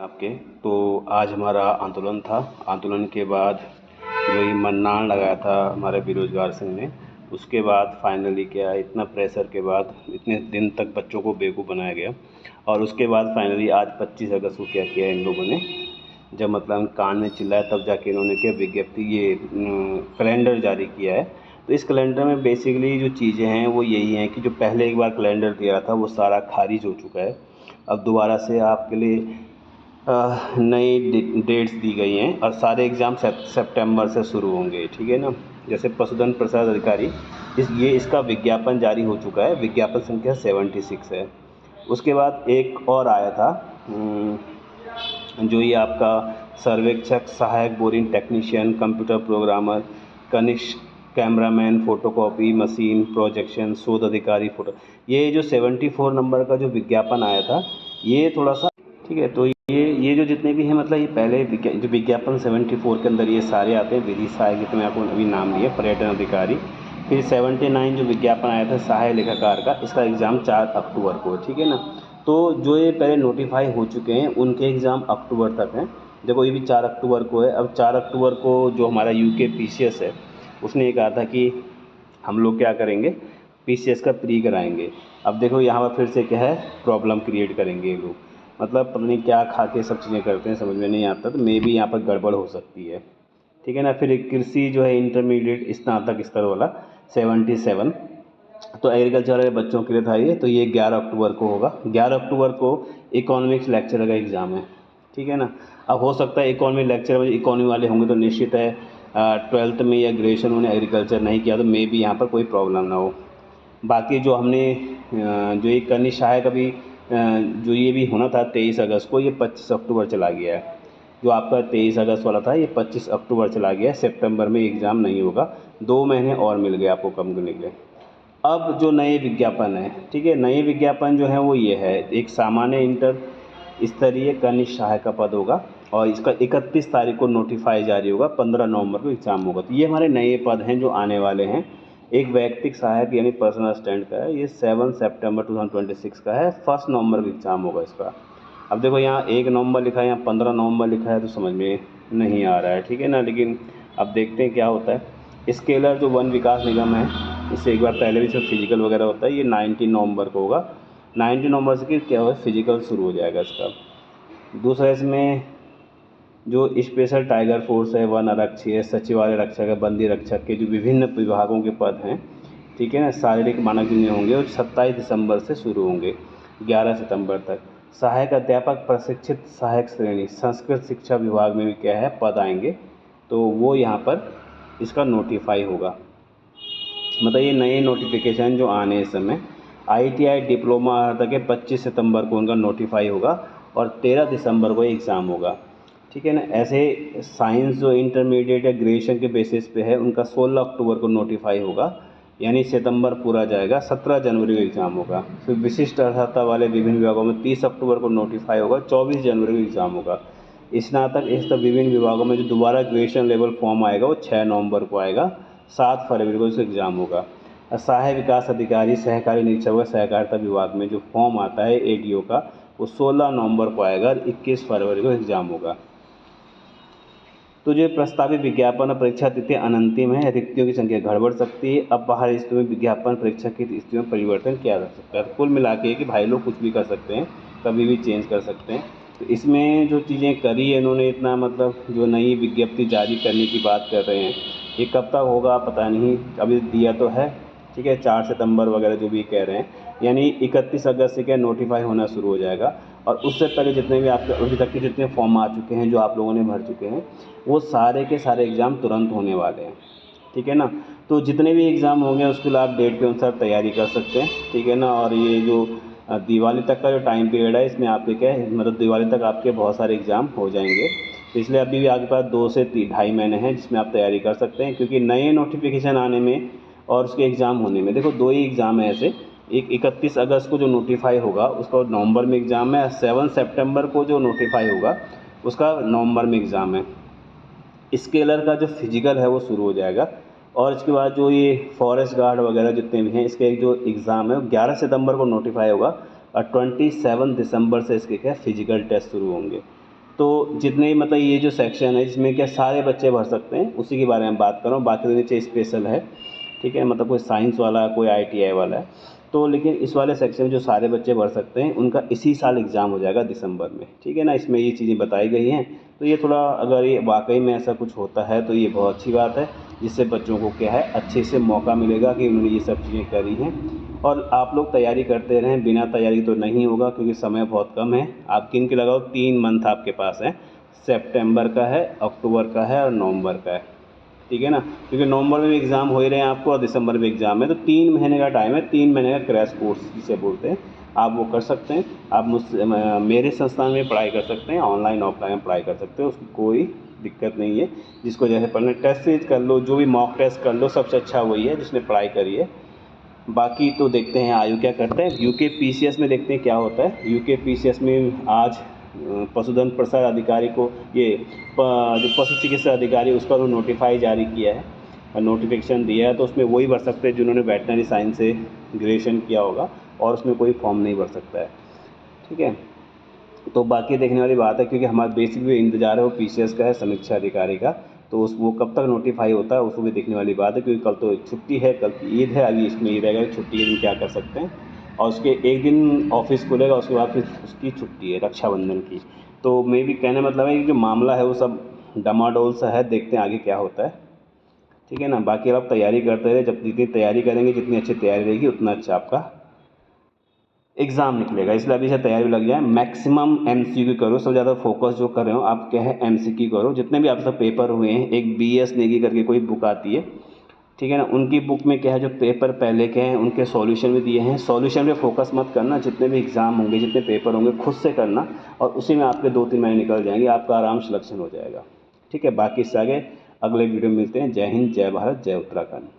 आपके। तो आज हमारा आंदोलन था। आंदोलन के बाद जो ये मन्नान लगाया था हमारे बेरोजगार संघ ने, उसके बाद फाइनली क्या है, इतना प्रेशर के बाद इतने दिन तक बच्चों को बेवकूफ़ बनाया गया और उसके बाद फाइनली आज 25 अगस्त को क्या किया इन लोगों ने, जब मतलब कान में चिल्लाया तब जाके इन्होंने क्या विज्ञप्ति ये कैलेंडर जारी किया है। तो इस कैलेंडर में बेसिकली जो चीज़ें हैं वो यही हैं कि जो पहले एक बार कैलेंडर दिया था वो सारा खारिज हो चुका है। अब दोबारा से आपके लिए नई डेट्स दी गई हैं और सारे एग्ज़ाम सितंबर से शुरू होंगे, ठीक है ना। जैसे पशुधन प्रसाद अधिकारी इसका विज्ञापन जारी हो चुका है, विज्ञापन संख्या 76 है। उसके बाद एक और आया था जो ये आपका सर्वेक्षक, सहायक बोरिंग टेक्नीशियन, कंप्यूटर प्रोग्रामर, कनिष्ठ कैमरामैन, फ़ोटोकॉपी मशीन, प्रोजेक्शन, शोध अधिकारी, फ़ोटो, ये जो 74 नंबर का जो विज्ञापन आया था ये थोड़ा सा ठीक है। तो ये जो जितने भी हैं मतलब ये पहले जो विज्ञापन 74 के अंदर ये सारे आते हैं। विधि सहायक जितने आपको अभी नाम लिए, पर्यटन अधिकारी। फिर 79 जो विज्ञापन आया था सहायक लेखाकार का, इसका एग्ज़ाम 4 अक्टूबर को, ठीक है ना। तो जो ये पहले नोटिफाई हो चुके हैं उनके एग्ज़ाम अक्टूबर तक हैं। देखो ये भी 4 अक्टूबर को है। अब 4 अक्टूबर को जो हमारा यूके पीसीएस है उसने ये कहा था कि हम लोग क्या करेंगे, पीसीएस का प्री कराएंगे। अब देखो यहाँ पर फिर से क्या है, प्रॉब्लम क्रिएट करेंगे ये लोग। मतलब पता नहीं क्या खा के सब चीज़ें करते हैं, समझ में नहीं आता। तो मे बी यहाँ पर गड़बड़ हो सकती है, ठीक है ना। फिर एक कृषि जो है इंटरमीडिएट स्नातक स्तर वाला 77, तो एग्रीकल्चर वाले बच्चों के लिए था ये। तो ये 11 अक्टूबर को होगा। 11 अक्टूबर को इकोनॉमिक्स लेक्चर का एग्ज़ाम है, ठीक है ना। अब हो सकता है इकोनॉमी लेक्चर में इकोनॉमी वाले होंगे तो निश्चित है 12th में या ग्रेजुएशन उन्होंने एग्रीकल्चर नहीं किया तो मे बी यहाँ पर कोई प्रॉब्लम ना हो। बाकी जो हमने जो ये कनिष्ठ सहायक अभी जो ये भी होना था 23 अगस्त को, ये 25 अक्टूबर चला गया है। जो आपका 23 अगस्त वाला था ये 25 अक्टूबर चला गया है। सितंबर में एग्ज़ाम नहीं होगा, 2 महीने और मिल गए आपको कम करने के लिए। अब जो नए विज्ञापन है, ठीक है, नए विज्ञापन जो है वो ये है, एक सामान्य इंटर स्तरीय कनिष्ठ सहायक का पद होगा और इसका 31 तारीख को नोटिफाई जारी होगा, 15 नवंबर को एग्ज़ाम होगा। तो ये हमारे नए पद हैं जो आने वाले हैं। एक वैयक्तिक सहायक यानी पर्सनल असिस्टेंट का है, ये 7 सितंबर 2026 का है, 1 नवंबर को एग्ज़ाम होगा इसका। अब देखो यहाँ 1 नवंबर लिखा है, यहाँ 15 नवंबर लिखा है, तो समझ में नहीं आ रहा है, ठीक है ना। लेकिन अब देखते हैं क्या होता है। स्केलर जो वन विकास निगम है, इससे एक बार पहले भी इसमें फिजिकल वगैरह होता है, ये 19 नवंबर को होगा। 19 नवंबर से क्या होगा, फिजिकल शुरू हो जाएगा इसका। दूसरा इसमें जो स्पेशल टाइगर फोर्स है, वन आरक्षी है, सचिवालय रक्षक है, बंदी रक्षक के जो विभिन्न विभागों के पद हैं, ठीक है ना, शारीरिक मानक जितने होंगे वो 27 दिसंबर से शुरू होंगे 11 सितंबर तक। सहायक अध्यापक प्रशिक्षित सहायक श्रेणी संस्कृत शिक्षा विभाग में भी क्या है पद आएंगे, तो वो यहाँ पर इसका नोटिफाई होगा। मतलब ये नए नोटिफिकेशन जो आने इस समय। आईटीआई डिप्लोमा तक के 25 सितंबर को उनका नोटिफाई होगा और 13 दिसंबर को एग्ज़ाम होगा, ठीक है ना। ऐसे साइंस जो इंटरमीडिएट या ग्रेजुएशन के बेसिस पे है उनका 16 अक्टूबर को नोटिफाई होगा, यानी सितंबर पूरा जाएगा, 17 जनवरी को एग्ज़ाम होगा। फिर विशिष्ट अर्हता वाले विभिन्न विभागों में 30 अक्टूबर को नोटिफाई होगा, 24 जनवरी को एग्ज़ाम होगा। स्नातक स्तर विभिन्न विभागों में जो दोबारा ग्रेजुएशन लेवल फॉर्म आएगा वो 6 नवंबर को आएगा, 7 फरवरी को इसका एग्ज़ाम होगा। सहायक विकास अधिकारी सहकारी निरीक्षक व सहकारिता विभाग में जो फॉर्म आता है एडीओ का, वो 16 नवंबर को आएगा, 21 फरवरी को एग्ज़ाम होगा। तो जो प्रस्तावित विज्ञापन और परीक्षा तिथि अनंतिम है, रिक्तियों की संख्या बढ़ सकती है। अब बाहर स्थितियों में विज्ञापन परीक्षा की स्थितियों में परिवर्तन किया जा सकता है। तो कुल मिला के कि भाई लोग कुछ भी कर सकते हैं, कभी भी चेंज कर सकते हैं। तो इसमें जो चीज़ें करी है इन्होंने, इतना मतलब जो नई विज्ञप्ति जारी करने की बात कर रहे हैं, ये कब तक होगा पता नहीं। अभी दिया तो है, ठीक है, 4 सितंबर वगैरह जो भी कह रहे हैं, यानी 31 अगस्त से क्या नोटिफाई होना शुरू हो जाएगा। और उससे पहले जितने भी आपके अभी तक के जितने फॉर्म आ चुके हैं जो आप लोगों ने भर चुके हैं, वो सारे के सारे एग्ज़ाम तुरंत होने वाले हैं, ठीक है ना। तो जितने भी एग्ज़ाम होंगे उसके लिए आप डेट के अनुसार तैयारी कर सकते हैं, ठीक है ना। और ये जो दिवाली तक का जो टाइम पीरियड है इसमें आपके क्या है, मतलब दिवाली तक आपके बहुत सारे एग्ज़ाम हो जाएंगे। तो इसलिए अभी भी आपके पास 2 से 2.5 महीने हैं जिसमें आप तैयारी कर सकते हैं, क्योंकि नए नोटिफिकेशन आने में और उसके एग्ज़ाम होने में देखो 2 ही एग्ज़ाम है ऐसे। एक 31 अगस्त को जो नोटिफाई होगा उसका नवंबर में एग्ज़ाम है, 7 सितंबर को जो नोटिफाई होगा उसका नवंबर में एग्ज़ाम है। स्केलर का जो फिजिकल है वो शुरू हो जाएगा और इसके बाद जो ये फॉरेस्ट गार्ड वगैरह जितने भी हैं इसके जो एग्ज़ाम है वो 11 सितंबर को नोटिफाई होगा और 27 दिसंबर से इसके क्या फिजिकल टेस्ट शुरू होंगे। तो जितने मतलब ये जो सेक्शन है इसमें क्या सारे बच्चे भर सकते हैं, उसी के बारे में बात कर रहा हूँ। बाकी तो नीचे स्पेशल है, ठीक है, मतलब कोई साइंस वाला है, कोई ITI वाला है। तो लेकिन इस वाले सेक्शन में जो सारे बच्चे भर सकते हैं उनका इसी साल एग्ज़ाम हो जाएगा दिसंबर में, ठीक है ना। इसमें ये चीज़ें बताई गई हैं। तो ये थोड़ा, अगर ये वाकई में ऐसा कुछ होता है तो ये बहुत अच्छी बात है, जिससे बच्चों को क्या है अच्छे से मौका मिलेगा कि उन्होंने ये सब चीज़ें करी हैं। और आप लोग तैयारी करते रहें, बिना तैयारी तो नहीं होगा, क्योंकि समय बहुत कम है। आप गिन के लगाओ 3 मंथ आपके पास है, सितंबर का है, अक्टूबर का है और नवंबर का है, ठीक है ना। क्योंकि नवंबर में भी एग्ज़ाम हो ही रहे हैं आपको और दिसंबर में एग्ज़ाम है, तो 3 महीने का टाइम है, 3 महीने का क्रैश कोर्स जिसे बोलते हैं, आप वो कर सकते हैं। आप मुझसे मेरे संस्थान में पढ़ाई कर सकते हैं, ऑनलाइन ऑफलाइन पढ़ाई कर सकते हैं, उसकी कोई दिक्कत नहीं है। जिसको जैसे पढ़ना टेस्ट सीरीज कर लो, जो भी मॉक टेस्ट कर लो, सबसे अच्छा वही है जिसने पढ़ाई करी है। बाकी तो देखते हैं आयु क्या करते हैं। यूके PCS में देखते हैं क्या होता है। यूके PCS में आज पशुधन प्रसार अधिकारी को ये जो पशु चिकित्सा अधिकारी उसका वो नोटिफाई जारी किया है और नोटिफिकेशन दिया है, तो उसमें वही भर सकते हैं जिन्होंने वेटनरी साइंस से ग्रेजुएशन किया होगा, और उसमें कोई फॉर्म नहीं भर सकता है, ठीक है। तो बाकी देखने वाली बात है, क्योंकि हमारा बेसिक भी इंतजार है वो PCS का है, समीक्षा अधिकारी का। तो उस वो कब तक नोटिफाई होता है उसको भी देखने वाली बात है, क्योंकि कल तो छुट्टी है, कल की ईद है। अभी इसमें ये रहेगा कि छुट्टी के दिन क्या कर सकते हैं, और उसके एक दिन ऑफिस खुलेगा, उसके बाद फिर उसकी छुट्टी है रक्षाबंधन की। तो मैं भी कहने मतलब है कि जो मामला है वो सब डमाडोल सा है, देखते हैं आगे क्या होता है, ठीक है ना। बाकी आप तैयारी करते रहे, जब जितनी तैयारी करेंगे, जितनी अच्छी तैयारी रहेगी उतना अच्छा आपका एग्ज़ाम निकलेगा। इसलिए अभी से तैयारी लग जाए। मैक्सिमम MCQ करो, सबसे ज़्यादा फोकस जो कर रहे हो आप क्या है MCQ करो। जितने भी आप सब पेपर हुए हैं, एक BS नेगी करके कोई बुक आती है, ठीक है ना, उनकी बुक में क्या है जो पेपर पहले के हैं उनके सॉल्यूशन भी दिए हैं। सॉल्यूशन पे फोकस मत करना, जितने भी एग्ज़ाम होंगे, जितने पेपर होंगे खुद से करना, और उसी में आपके 2-3 महीने निकल जाएंगे, आपका आराम सिलेक्शन हो जाएगा, ठीक है। बाकी इससे आगे अगले वीडियो में मिलते हैं। जय हिंद, जय भारत, जय उत्तराखंड।